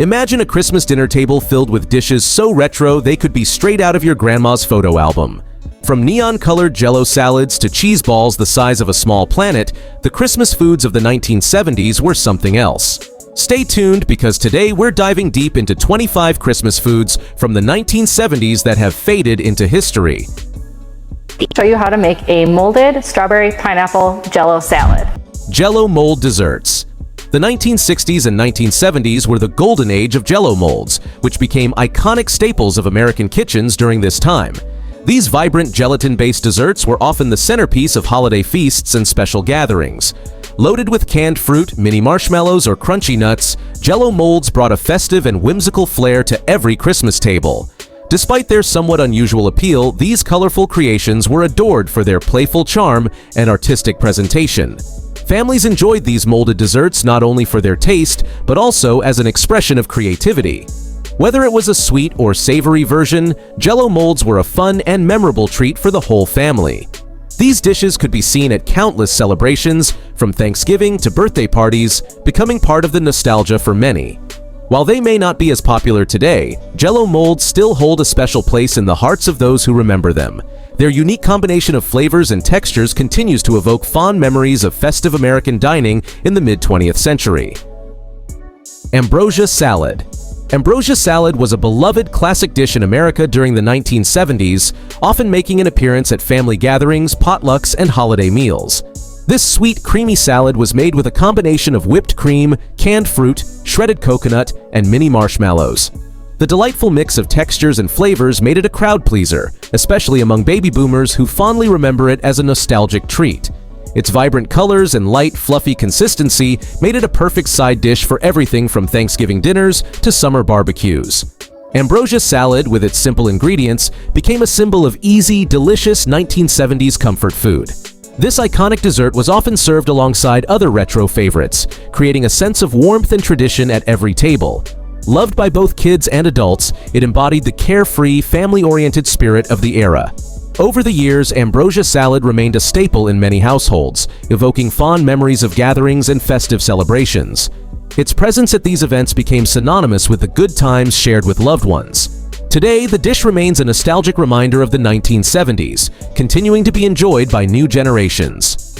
Imagine a Christmas dinner table filled with dishes so retro they could be straight out of your grandma's photo album. From neon-colored Jello salads to cheeseballs the size of a small planet, the Christmas foods of the 1970s were something else. Stay tuned because today we're diving deep into 25 Christmas foods from the 1970s that have faded into history. Show you how to make a molded strawberry pineapple Jello salad. Jello mold desserts. The 1960s and 1970s were the golden age of Jello molds, which became iconic staples of American kitchens during this time. These vibrant gelatin-based desserts were often the centerpiece of holiday feasts and special gatherings. Loaded with canned fruit, mini marshmallows, or crunchy nuts, Jello molds brought a festive and whimsical flair to every Christmas table. Despite their somewhat unusual appeal, these colorful creations were adored for their playful charm and artistic presentation. Families enjoyed these molded desserts not only for their taste, but also as an expression of creativity. Whether it was a sweet or savory version, Jello molds were a fun and memorable treat for the whole family. These dishes could be seen at countless celebrations, from Thanksgiving to birthday parties, becoming part of the nostalgia for many. While they may not be as popular today, Jello molds still hold a special place in the hearts of those who remember them. Their unique combination of flavors and textures continues to evoke fond memories of festive American dining in the mid-20th century. Ambrosia Salad. Ambrosia salad was a beloved classic dish in America during the 1970s, often making an appearance at family gatherings, potlucks, and holiday meals. This sweet, creamy salad was made with a combination of whipped cream, canned fruit, shredded coconut, and mini marshmallows. The delightful mix of textures and flavors made it a crowd pleaser, especially among baby boomers who fondly remember it as a nostalgic treat. Its vibrant colors and light, fluffy consistency made it a perfect side dish for everything from Thanksgiving dinners to summer barbecues. Ambrosia salad, with its simple ingredients, became a symbol of easy, delicious 1970s comfort food. This iconic dessert was often served alongside other retro favorites, creating a sense of warmth and tradition at every table. Loved by both kids and adults, it embodied the carefree, family-oriented spirit of the era. Over the years, Ambrosia salad remained a staple in many households, evoking fond memories of gatherings and festive celebrations. Its presence at these events became synonymous with the good times shared with loved ones. Today, the dish remains a nostalgic reminder of the 1970s, continuing to be enjoyed by new generations.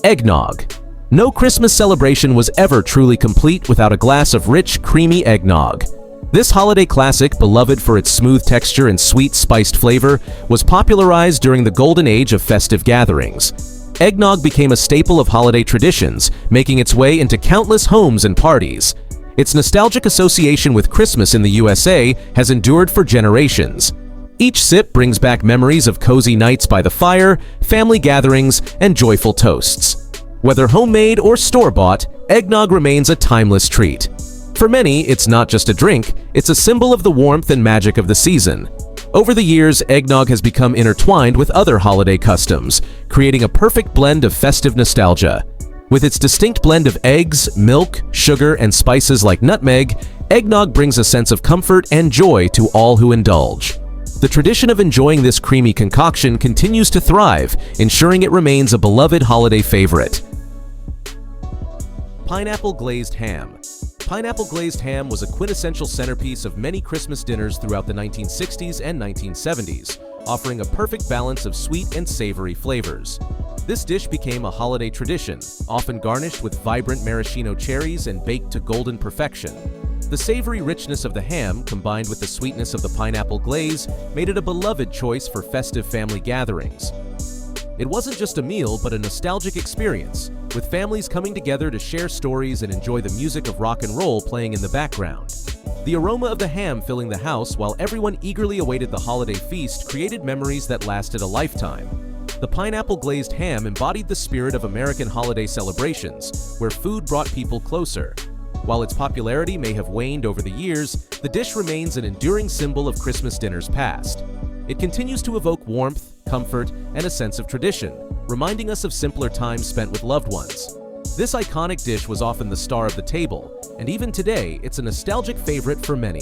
Eggnog. No Christmas celebration was ever truly complete without a glass of rich, creamy eggnog. This holiday classic, beloved for its smooth texture and sweet, spiced flavor, was popularized during the golden age of festive gatherings. Eggnog became a staple of holiday traditions, making its way into countless homes and parties. Its nostalgic association with Christmas in the USA has endured for generations. Each sip brings back memories of cozy nights by the fire, family gatherings, and joyful toasts. Whether homemade or store-bought, eggnog remains a timeless treat. For many, it's not just a drink, it's a symbol of the warmth and magic of the season. Over the years, eggnog has become intertwined with other holiday customs, creating a perfect blend of festive nostalgia. With its distinct blend of eggs, milk, sugar, and spices like nutmeg, eggnog brings a sense of comfort and joy to all who indulge. The tradition of enjoying this creamy concoction continues to thrive, ensuring it remains a beloved holiday favorite. Pineapple-Glazed Ham. Pineapple-glazed ham was a quintessential centerpiece of many Christmas dinners throughout the 1960s and 1970s, offering a perfect balance of sweet and savory flavors. This dish became a holiday tradition, often garnished with vibrant maraschino cherries and baked to golden perfection. The savory richness of the ham, combined with the sweetness of the pineapple glaze, made it a beloved choice for festive family gatherings. It wasn't just a meal, but a nostalgic experience, with families coming together to share stories and enjoy the music of rock and roll playing in the background. The aroma of the ham filling the house while everyone eagerly awaited the holiday feast created memories that lasted a lifetime. The pineapple-glazed ham embodied the spirit of American holiday celebrations, where food brought people closer. While its popularity may have waned over the years, the dish remains an enduring symbol of Christmas dinners past. It continues to evoke warmth, comfort, and a sense of tradition, reminding us of simpler times spent with loved ones. This iconic dish was often the star of the table, and even today, it's a nostalgic favorite for many.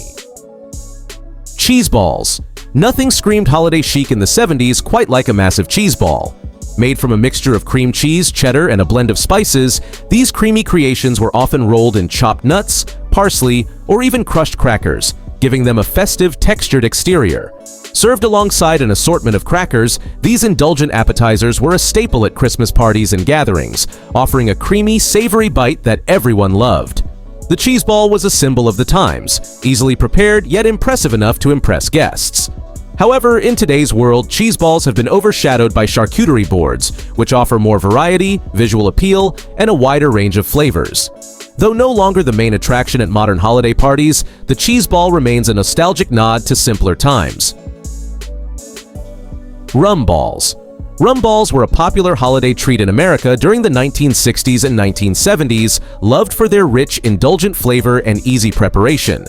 Cheeseballs. Nothing screamed holiday chic in the 70s quite like a massive cheese ball. Made from a mixture of cream cheese, cheddar, and a blend of spices, these creamy creations were often rolled in chopped nuts, parsley, or even crushed crackers, giving them a festive, textured exterior. Served alongside an assortment of crackers, these indulgent appetizers were a staple at Christmas parties and gatherings, offering a creamy, savory bite that everyone loved. The cheeseball was a symbol of the times, easily prepared yet impressive enough to impress guests. However, in today's world, cheeseballs have been overshadowed by charcuterie boards, which offer more variety, visual appeal, and a wider range of flavors. Though no longer the main attraction at modern holiday parties, the cheeseball remains a nostalgic nod to simpler times. Rum Balls. Rum Balls were a popular holiday treat in America during the 1960s and 1970s, loved for their rich, indulgent flavor and easy preparation.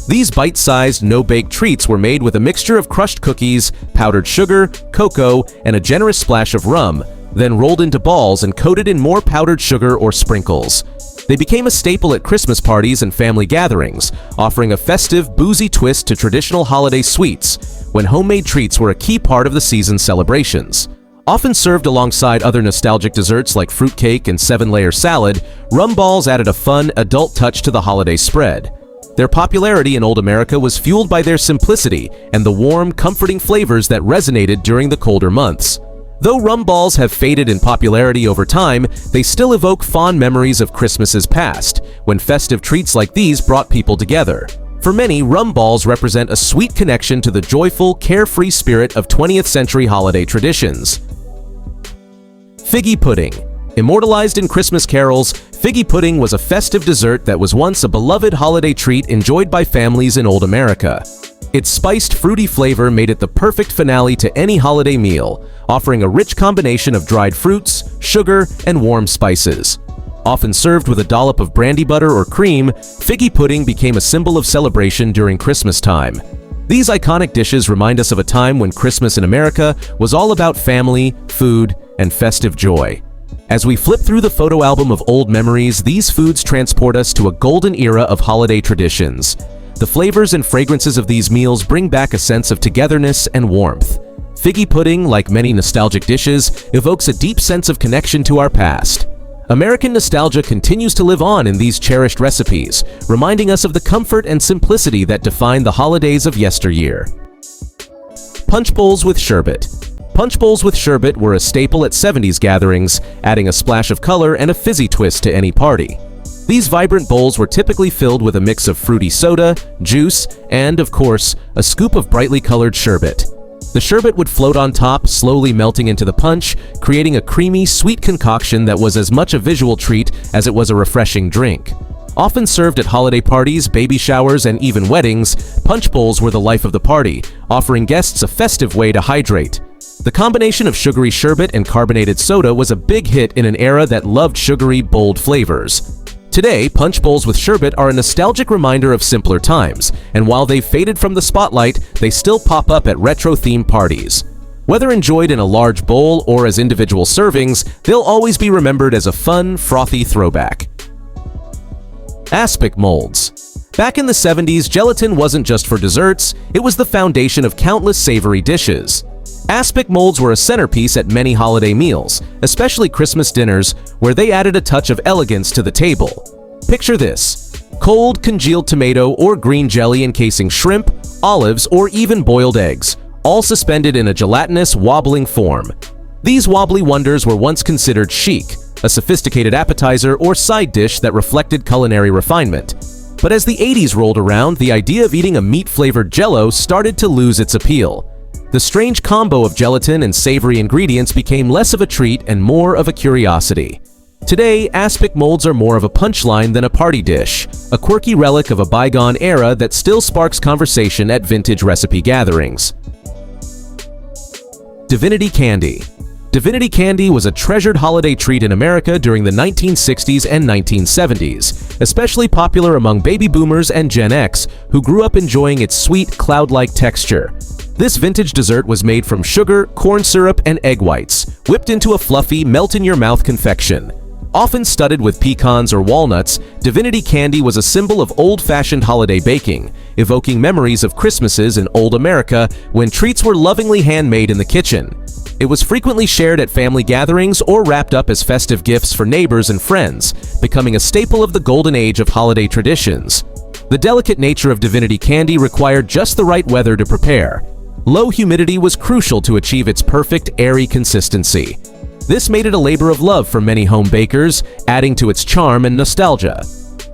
These bite-sized, no-bake treats were made with a mixture of crushed cookies, powdered sugar, cocoa, and a generous splash of rum, then rolled into balls and coated in more powdered sugar or sprinkles. They became a staple at Christmas parties and family gatherings, offering a festive, boozy twist to traditional holiday sweets, when homemade treats were a key part of the season's celebrations. Often served alongside other nostalgic desserts like fruitcake and seven-layer salad, rum balls added a fun, adult touch to the holiday spread. Their popularity in old America was fueled by their simplicity and the warm, comforting flavors that resonated during the colder months. Though rum balls have faded in popularity over time, they still evoke fond memories of Christmases past, when festive treats like these brought people together. For many, rum balls represent a sweet connection to the joyful, carefree spirit of 20th century holiday traditions. Figgy Pudding. Immortalized in Christmas carols, figgy pudding was a festive dessert that was once a beloved holiday treat enjoyed by families in old America. Its spiced, fruity flavor made it the perfect finale to any holiday meal, offering a rich combination of dried fruits, sugar, and warm spices. Often served with a dollop of brandy butter or cream, figgy pudding became a symbol of celebration during Christmas time. These iconic dishes remind us of a time when Christmas in America was all about family, food, and festive joy. As we flip through the photo album of old memories, these foods transport us to a golden era of holiday traditions. The flavors and fragrances of these meals bring back a sense of togetherness and warmth. Figgy pudding, like many nostalgic dishes, evokes a deep sense of connection to our past. American nostalgia continues to live on in these cherished recipes, reminding us of the comfort and simplicity that defined the holidays of yesteryear. Punch bowls with sherbet. Punch bowls with sherbet were a staple at 70s gatherings, adding a splash of color and a fizzy twist to any party. These vibrant bowls were typically filled with a mix of fruity soda, juice, and, of course, a scoop of brightly colored sherbet. The sherbet would float on top, slowly melting into the punch, creating a creamy, sweet concoction that was as much a visual treat as it was a refreshing drink. Often served at holiday parties, baby showers, and even weddings, punch bowls were the life of the party, offering guests a festive way to hydrate. The combination of sugary sherbet and carbonated soda was a big hit in an era that loved sugary, bold flavors. Today, punch bowls with sherbet are a nostalgic reminder of simpler times, and while they've faded from the spotlight, they still pop up at retro-themed parties. Whether enjoyed in a large bowl or as individual servings, they'll always be remembered as a fun, frothy throwback. Aspic Molds. Back in the 70s, gelatin wasn't just for desserts, it was the foundation of countless savory dishes. Aspic molds were a centerpiece at many holiday meals, especially Christmas dinners, where they added a touch of elegance to the table. Picture this: cold, congealed tomato or green jelly encasing shrimp, olives, or even boiled eggs, all suspended in a gelatinous, wobbling form. These wobbly wonders were once considered chic, a sophisticated appetizer or side dish that reflected culinary refinement. But as the 80s rolled around, the idea of eating a meat-flavored Jello started to lose its appeal. The strange combo of gelatin and savory ingredients became less of a treat and more of a curiosity. Today, aspic molds are more of a punchline than a party dish, a quirky relic of a bygone era that still sparks conversation at vintage recipe gatherings. Divinity Candy. Divinity Candy was a treasured holiday treat in America during the 1960s and 1970s, especially popular among baby boomers and Gen X, who grew up enjoying its sweet, cloud-like texture. This vintage dessert was made from sugar, corn syrup, and egg whites, whipped into a fluffy, melt-in-your-mouth confection. Often studded with pecans or walnuts, Divinity Candy was a symbol of old-fashioned holiday baking, evoking memories of Christmases in old America when treats were lovingly handmade in the kitchen. It was frequently shared at family gatherings or wrapped up as festive gifts for neighbors and friends, becoming a staple of the golden age of holiday traditions. The delicate nature of Divinity Candy required just the right weather to prepare. Low humidity was crucial to achieve its perfect, airy consistency. This made it a labor of love for many home bakers, adding to its charm and nostalgia.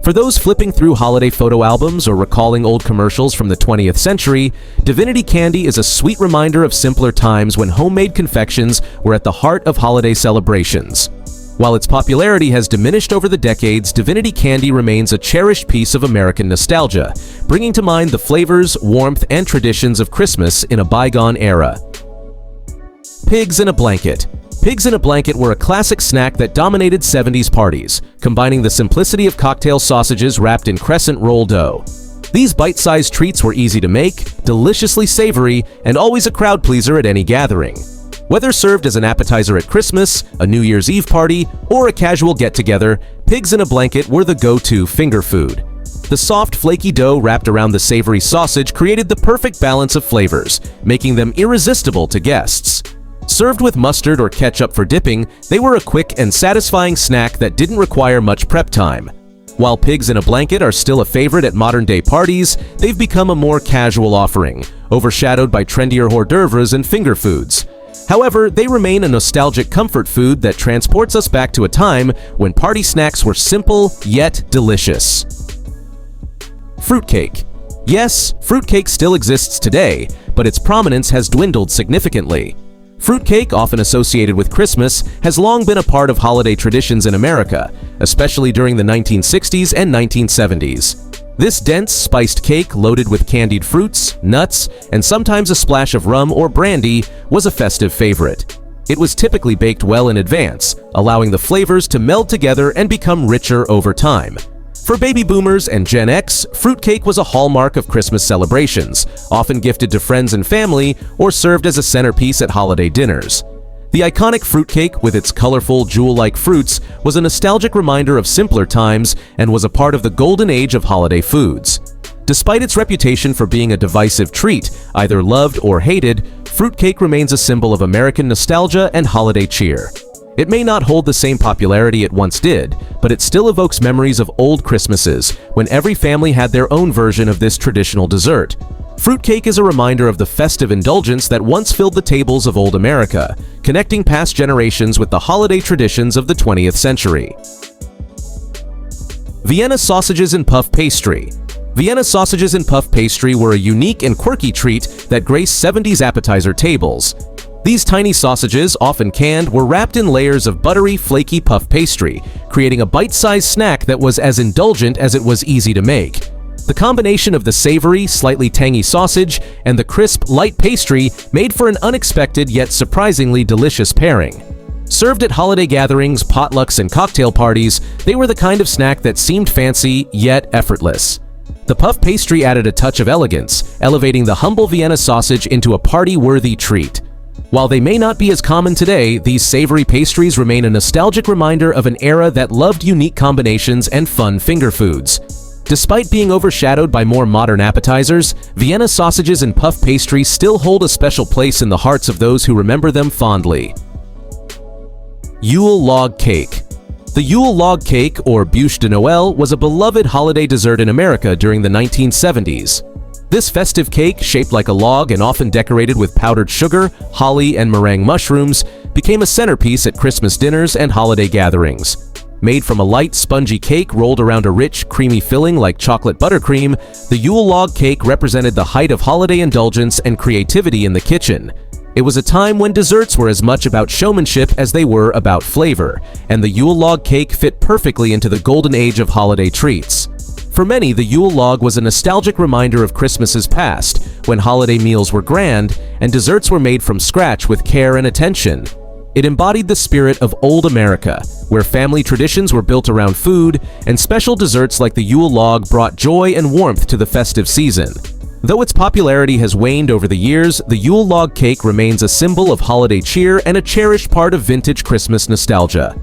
For those flipping through holiday photo albums or recalling old commercials from the 20th century, Divinity Candy is a sweet reminder of simpler times when homemade confections were at the heart of holiday celebrations. While its popularity has diminished over the decades, Divinity Candy remains a cherished piece of American nostalgia, bringing to mind the flavors, warmth, and traditions of Christmas in a bygone era. Pigs in a Blanket. Pigs in a blanket were a classic snack that dominated 70s parties, combining the simplicity of cocktail sausages wrapped in crescent roll dough. These bite-sized treats were easy to make, deliciously savory, and always a crowd pleaser at any gathering. Whether served as an appetizer at Christmas, a New Year's Eve party, or a casual get-together, pigs in a blanket were the go-to finger food. The soft, flaky dough wrapped around the savory sausage created the perfect balance of flavors, making them irresistible to guests. Served with mustard or ketchup for dipping, they were a quick and satisfying snack that didn't require much prep time. While pigs in a blanket are still a favorite at modern-day parties, they've become a more casual offering, overshadowed by trendier hors d'oeuvres and finger foods. However, they remain a nostalgic comfort food that transports us back to a time when party snacks were simple yet delicious. Fruitcake. Yes, fruitcake still exists today, but its prominence has dwindled significantly. Fruitcake, often associated with Christmas, has long been a part of holiday traditions in America, especially during the 1960s and 1970s. This dense, spiced cake loaded with candied fruits, nuts, and sometimes a splash of rum or brandy was a festive favorite. It was typically baked well in advance, allowing the flavors to meld together and become richer over time. For baby boomers and Gen X, fruitcake was a hallmark of Christmas celebrations, often gifted to friends and family or served as a centerpiece at holiday dinners. The iconic fruitcake, with its colorful, jewel-like fruits, was a nostalgic reminder of simpler times and was a part of the golden age of holiday foods. Despite its reputation for being a divisive treat, either loved or hated, fruitcake remains a symbol of American nostalgia and holiday cheer. It may not hold the same popularity it once did, but it still evokes memories of old Christmases, when every family had their own version of this traditional dessert. Fruitcake is a reminder of the festive indulgence that once filled the tables of old America, connecting past generations with the holiday traditions of the 20th century. Vienna sausages and puff pastry. Vienna sausages and puff pastry were a unique and quirky treat that graced 70s appetizer tables. These tiny sausages, often canned, were wrapped in layers of buttery, flaky puff pastry, creating a bite-sized snack that was as indulgent as it was easy to make. The combination of the savory, slightly tangy sausage and the crisp, light pastry made for an unexpected yet surprisingly delicious pairing. Served at holiday gatherings, potlucks, and cocktail parties, they were the kind of snack that seemed fancy yet effortless. The puff pastry added a touch of elegance, elevating the humble Vienna sausage into a party-worthy treat. While they may not be as common today, these savory pastries remain a nostalgic reminder of an era that loved unique combinations and fun finger foods. Despite being overshadowed by more modern appetizers, Vienna sausages and puff pastry still hold a special place in the hearts of those who remember them fondly. Yule Log Cake. The Yule Log Cake, or Bûche de Noël, was a beloved holiday dessert in America during the 1970s. This festive cake, shaped like a log and often decorated with powdered sugar, holly, and meringue mushrooms, became a centerpiece at Christmas dinners and holiday gatherings. Made from a light, spongy cake rolled around a rich, creamy filling like chocolate buttercream, the Yule Log Cake represented the height of holiday indulgence and creativity in the kitchen. It was a time when desserts were as much about showmanship as they were about flavor, and the Yule Log Cake fit perfectly into the golden age of holiday treats. For many, the Yule Log was a nostalgic reminder of Christmases past, when holiday meals were grand and desserts were made from scratch with care and attention. It embodied the spirit of old America, where family traditions were built around food, and special desserts like the Yule Log brought joy and warmth to the festive season. Though its popularity has waned over the years, the Yule Log Cake remains a symbol of holiday cheer and a cherished part of vintage Christmas nostalgia.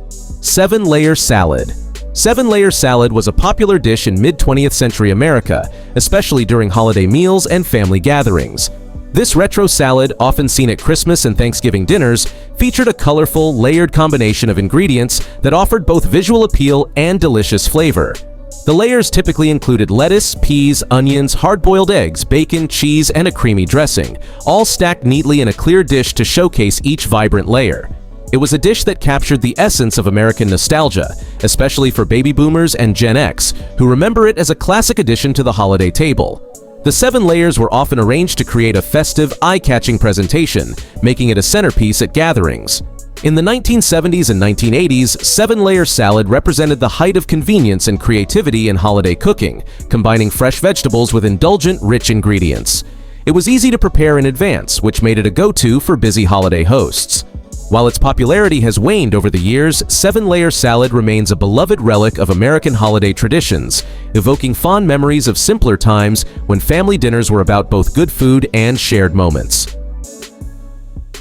7-Layer Salad. 7-layer salad was a popular dish in mid-20th century America, especially during holiday meals and family gatherings. This retro salad, often seen at Christmas and Thanksgiving dinners, featured a colorful, layered combination of ingredients that offered both visual appeal and delicious flavor. The layers typically included lettuce, peas, onions, hard-boiled eggs, bacon, cheese, and a creamy dressing, all stacked neatly in a clear dish to showcase each vibrant layer. It was a dish that captured the essence of American nostalgia, especially for baby boomers and Gen X, who remember it as a classic addition to the holiday table. The 7 layers were often arranged to create a festive, eye-catching presentation, making it a centerpiece at gatherings. In the 1970s and 1980s, 7-layer salad represented the height of convenience and creativity in holiday cooking, combining fresh vegetables with indulgent, rich ingredients. It was easy to prepare in advance, which made it a go-to for busy holiday hosts. While its popularity has waned over the years, 7-layer salad remains a beloved relic of American holiday traditions, evoking fond memories of simpler times when family dinners were about both good food and shared moments.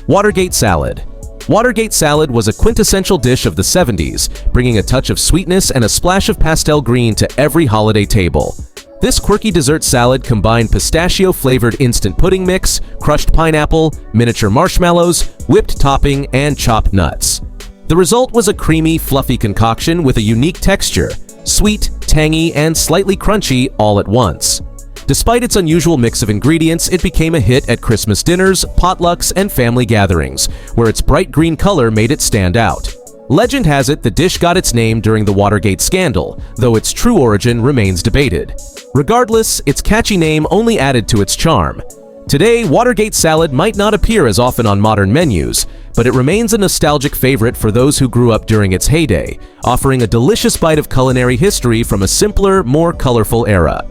Watergate Salad. Watergate salad was a quintessential dish of the 70s, bringing a touch of sweetness and a splash of pastel green to every holiday table. This quirky dessert salad combined pistachio-flavored instant pudding mix, crushed pineapple, miniature marshmallows, whipped topping, and chopped nuts. The result was a creamy, fluffy concoction with a unique texture, sweet, tangy, and slightly crunchy all at once. Despite its unusual mix of ingredients, it became a hit at Christmas dinners, potlucks, and family gatherings, where its bright green color made it stand out. Legend has it the dish got its name during the Watergate scandal, though its true origin remains debated. Regardless, its catchy name only added to its charm. Today, Watergate salad might not appear as often on modern menus, but it remains a nostalgic favorite for those who grew up during its heyday, offering a delicious bite of culinary history from a simpler, more colorful era.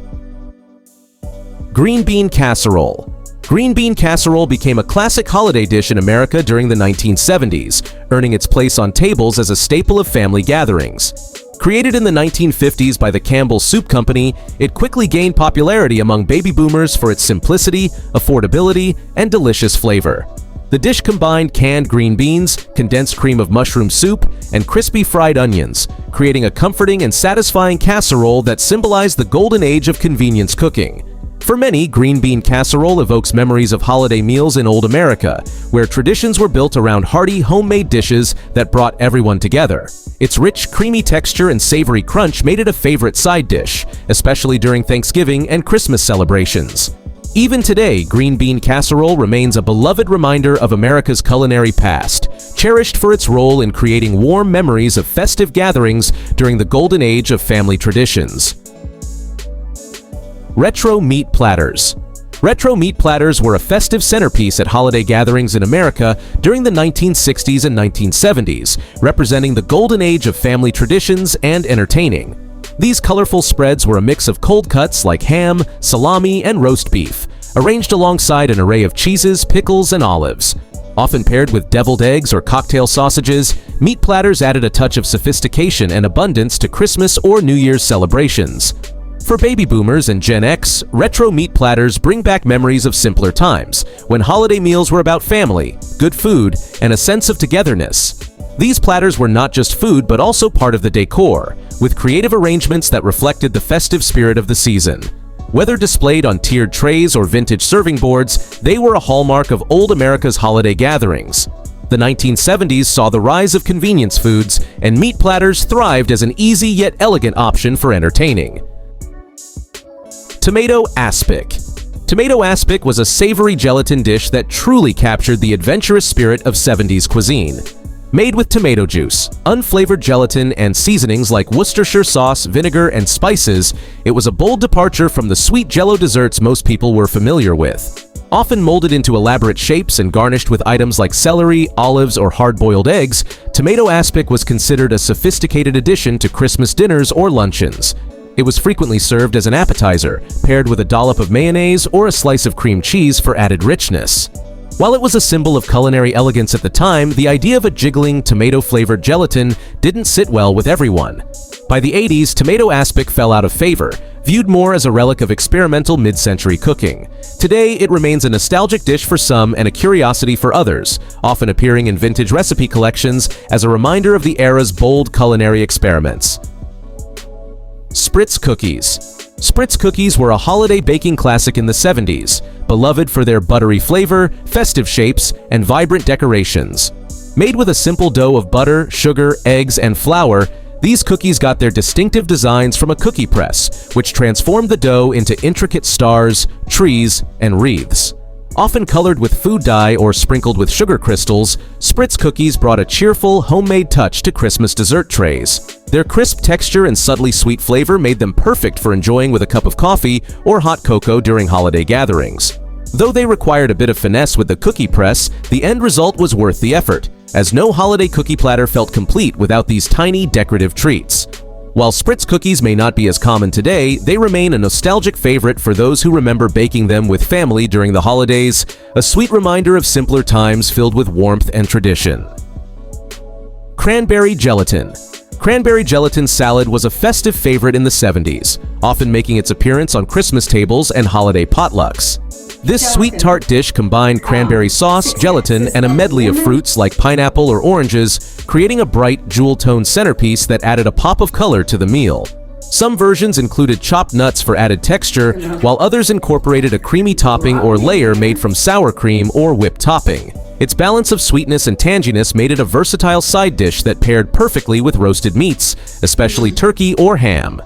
Green bean casserole. Green bean casserole became a classic holiday dish in America during the 1970s, earning its place on tables as a staple of family gatherings. Created in the 1950s by the Campbell Soup Company, it quickly gained popularity among baby boomers for its simplicity, affordability, and delicious flavor. The dish combined canned green beans, condensed cream of mushroom soup, and crispy fried onions, creating a comforting and satisfying casserole that symbolized the golden age of convenience cooking. For many, green bean casserole evokes memories of holiday meals in old America, where traditions were built around hearty, homemade dishes that brought everyone together. Its rich, creamy texture and savory crunch made it a favorite side dish, especially during Thanksgiving and Christmas celebrations. Even today, green bean casserole remains a beloved reminder of America's culinary past, cherished for its role in creating warm memories of festive gatherings during the golden age of family traditions. Retro meat platters. Retro meat platters were a festive centerpiece at holiday gatherings in America during the 1960s and 1970s, representing the golden age of family traditions and entertaining. These colorful spreads were a mix of cold cuts like ham, salami, and roast beef, arranged alongside an array of cheeses, pickles, and olives. Often paired with deviled eggs or cocktail sausages, meat platters added a touch of sophistication and abundance to Christmas or New Year's celebrations. For baby boomers and Gen X, retro meat platters bring back memories of simpler times, when holiday meals were about family, good food, and a sense of togetherness. These platters were not just food but also part of the decor, with creative arrangements that reflected the festive spirit of the season. Whether displayed on tiered trays or vintage serving boards, they were a hallmark of old America's holiday gatherings. The 1970s saw the rise of convenience foods, and meat platters thrived as an easy yet elegant option for entertaining. Tomato Aspic. Tomato aspic was a savory gelatin dish that truly captured the adventurous spirit of 70s cuisine. Made with tomato juice, unflavored gelatin, and seasonings like Worcestershire sauce, vinegar, and spices, it was a bold departure from the sweet Jello desserts most people were familiar with. Often molded into elaborate shapes and garnished with items like celery, olives, or hard-boiled eggs, tomato aspic was considered a sophisticated addition to Christmas dinners or luncheons. It was frequently served as an appetizer, paired with a dollop of mayonnaise or a slice of cream cheese for added richness. While it was a symbol of culinary elegance at the time, the idea of a jiggling, tomato-flavored gelatin didn't sit well with everyone. By the 80s, tomato aspic fell out of favor, viewed more as a relic of experimental mid-century cooking. Today, it remains a nostalgic dish for some and a curiosity for others, often appearing in vintage recipe collections as a reminder of the era's bold culinary experiments. Spritz Cookies. Spritz cookies were a holiday baking classic in the 70s, beloved for their buttery flavor, festive shapes, and vibrant decorations. Made with a simple dough of butter, sugar, eggs, and flour, These cookies got their distinctive designs from a cookie press, which transformed the dough into intricate stars, trees, and wreaths. Often colored with food dye or sprinkled with sugar crystals, Spritz cookies brought a cheerful, homemade touch to Christmas dessert trays. Their crisp texture and subtly sweet flavor made them perfect for enjoying with a cup of coffee or hot cocoa during holiday gatherings. Though they required a bit of finesse with the cookie press, the end result was worth the effort, as no holiday cookie platter felt complete without these tiny decorative treats. While Spritz cookies may not be as common today, they remain a nostalgic favorite for those who remember baking them with family during the holidays, a sweet reminder of simpler times filled with warmth and tradition. Cranberry Gelatin. Cranberry gelatin salad was a festive favorite in the 70s, often making its appearance on Christmas tables and holiday potlucks. This sweet tart dish combined cranberry sauce, gelatin, and a medley of fruits like pineapple or oranges, creating a bright, jewel-toned centerpiece that added a pop of color to the meal. Some versions included chopped nuts for added texture, while others incorporated a creamy topping or layer made from sour cream or whipped topping. Its balance of sweetness and tanginess made it a versatile side dish that paired perfectly with roasted meats, especially turkey or ham.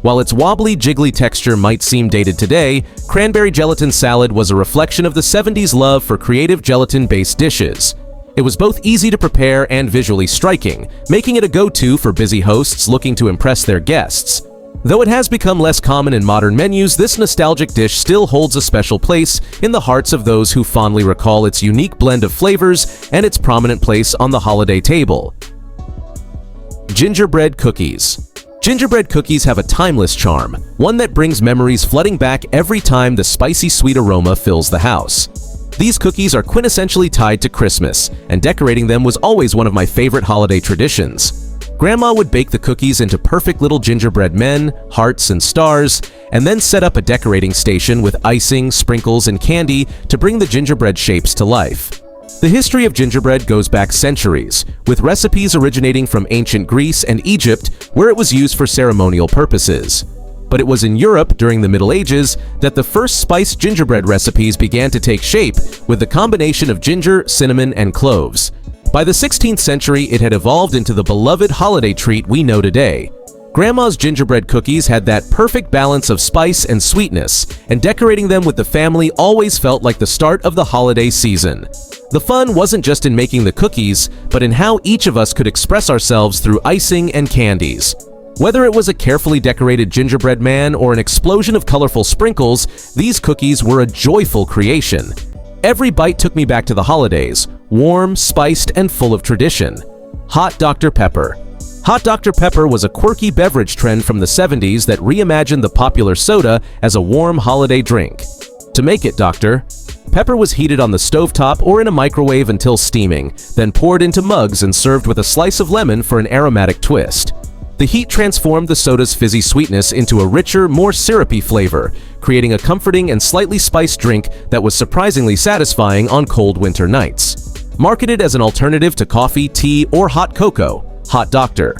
While its wobbly, jiggly texture might seem dated today, cranberry gelatin salad was a reflection of the 70s love for creative gelatin-based dishes. It was both easy to prepare and visually striking, making it a go-to for busy hosts looking to impress their guests. Though it has become less common in modern menus, this nostalgic dish still holds a special place in the hearts of those who fondly recall its unique blend of flavors and its prominent place on the holiday table. Gingerbread Cookies. Gingerbread cookies have a timeless charm, one that brings memories flooding back every time the spicy sweet aroma fills the house. These cookies are quintessentially tied to Christmas, and decorating them was always one of my favorite holiday traditions. Grandma would bake the cookies into perfect little gingerbread men, hearts, and stars, and then set up a decorating station with icing, sprinkles, and candy to bring the gingerbread shapes to life. The history of gingerbread goes back centuries, with recipes originating from ancient Greece and Egypt, where it was used for ceremonial purposes. But it was in Europe during the Middle Ages that the first spiced gingerbread recipes began to take shape with the combination of ginger, cinnamon, and cloves. By the 16th century, it had evolved into the beloved holiday treat we know today. Grandma's gingerbread cookies had that perfect balance of spice and sweetness, and decorating them with the family always felt like the start of the holiday season. The fun wasn't just in making the cookies, but in how each of us could express ourselves through icing and candies. Whether it was a carefully decorated gingerbread man or an explosion of colorful sprinkles, these cookies were a joyful creation. Every bite took me back to the holidays, warm, spiced, and full of tradition. Hot Dr. Pepper. Hot Dr. Pepper was a quirky beverage trend from the 70s that reimagined the popular soda as a warm holiday drink. To make it, Dr. Pepper was heated on the stovetop or in a microwave until steaming, then poured into mugs and served with a slice of lemon for an aromatic twist. The heat transformed the soda's fizzy sweetness into a richer, more syrupy flavor, creating a comforting and slightly spiced drink that was surprisingly satisfying on cold winter nights. Marketed as an alternative to coffee, tea, or hot cocoa, Hot Dr.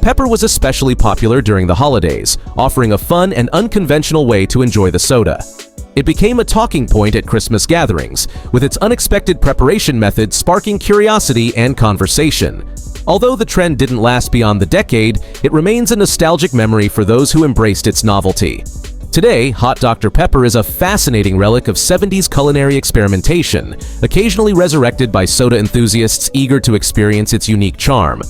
Pepper was especially popular during the holidays, offering a fun and unconventional way to enjoy the soda. It became a talking point at Christmas gatherings, with its unexpected preparation method sparking curiosity and conversation. Although the trend didn't last beyond the decade, it remains a nostalgic memory for those who embraced its novelty. Today, Hot Dr. Pepper is a fascinating relic of 70s culinary experimentation, occasionally resurrected by soda enthusiasts eager to experience its unique charm.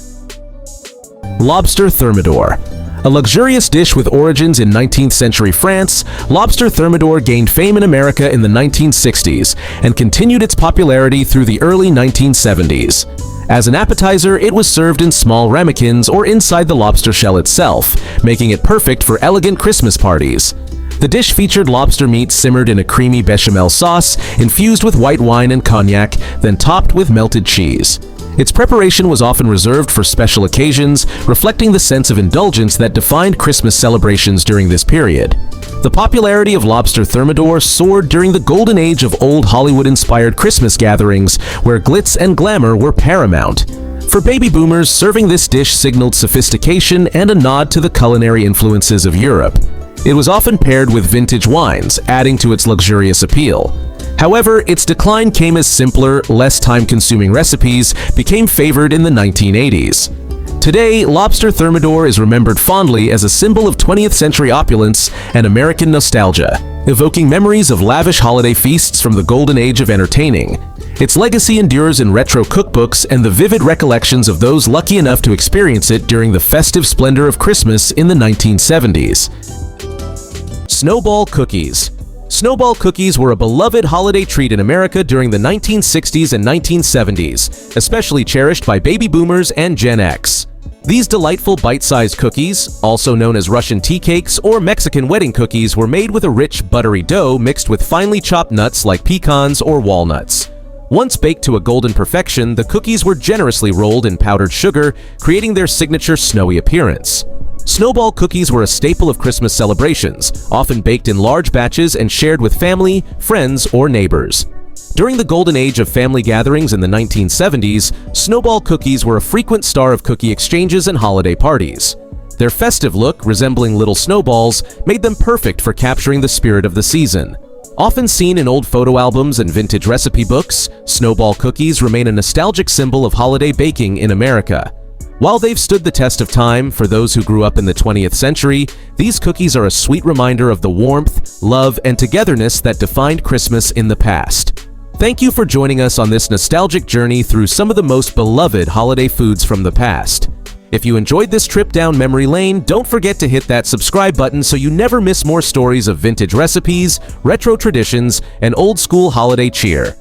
Lobster Thermidor. A luxurious dish with origins in 19th century France, Lobster Thermidor gained fame in America in the 1960s and continued its popularity through the early 1970s. As an appetizer, it was served in small ramekins or inside the lobster shell itself, making it perfect for elegant Christmas parties. The dish featured lobster meat simmered in a creamy bechamel sauce, infused with white wine and cognac, then topped with melted cheese. Its preparation was often reserved for special occasions, reflecting the sense of indulgence that defined Christmas celebrations during this period. The popularity of Lobster Thermidor soared during the golden age of old Hollywood-inspired Christmas gatherings, where glitz and glamour were paramount. For baby boomers, serving this dish signaled sophistication and a nod to the culinary influences of Europe. It was often paired with vintage wines, adding to its luxurious appeal. However, its decline came as simpler, less time-consuming recipes became favored in the 1980s. Today, Lobster Thermidor is remembered fondly as a symbol of 20th century opulence and American nostalgia, evoking memories of lavish holiday feasts from the golden age of entertaining. Its legacy endures in retro cookbooks and the vivid recollections of those lucky enough to experience it during the festive splendor of Christmas in the 1970s. Snowball Cookies. Snowball cookies were a beloved holiday treat in America during the 1960s and 1970s, especially cherished by baby boomers and Gen X. These delightful bite-sized cookies, also known as Russian tea cakes or Mexican wedding cookies, were made with a rich, buttery dough mixed with finely chopped nuts like pecans or walnuts. Once baked to a golden perfection, the cookies were generously rolled in powdered sugar, creating their signature snowy appearance. Snowball cookies were a staple of Christmas celebrations, often baked in large batches and shared with family, friends, or neighbors. During the golden age of family gatherings in the 1970s, snowball cookies were a frequent star of cookie exchanges and holiday parties. Their festive look, resembling little snowballs, made them perfect for capturing the spirit of the season. Often seen in old photo albums and vintage recipe books, snowball cookies remain a nostalgic symbol of holiday baking in America. While they've stood the test of time for those who grew up in the 20th century, these cookies are a sweet reminder of the warmth, love, and togetherness that defined Christmas in the past. Thank you for joining us on this nostalgic journey through some of the most beloved holiday foods from the past. If you enjoyed this trip down memory lane, don't forget to hit that subscribe button so you never miss more stories of vintage recipes, retro traditions, and old school holiday cheer.